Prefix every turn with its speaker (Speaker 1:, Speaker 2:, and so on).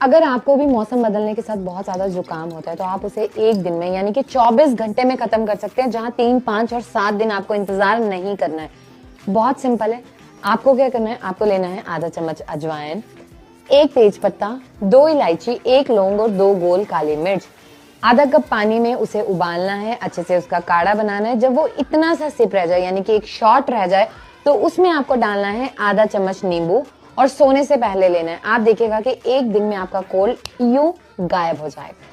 Speaker 1: अगर आपको भी मौसम बदलने के साथ बहुत ज्यादा जुकाम होता है तो आप उसे एक दिन में यानी कि 24 घंटे में खत्म कर सकते हैं, जहां 3, 5 और 7 दिन आपको इंतजार नहीं करना है। बहुत सिंपल है। आपको क्या करना है, आपको लेना है आधा चम्मच अजवाइन, 1 तेज पत्ता, 2 इलायची, 1 लौंग और 2 गोल काली मिर्च। आधा कप पानी में उसे उबालना है, अच्छे से उसका काढ़ा बनाना है। जब वो इतना सा सिप रह जाए यानी कि एक शॉट रह जाए तो उसमें आपको डालना है आधा चम्मच नींबू और सोने से पहले लेना है। आप देखिएगा कि एक दिन में आपका कोल्ड यूं गायब हो जाएगा।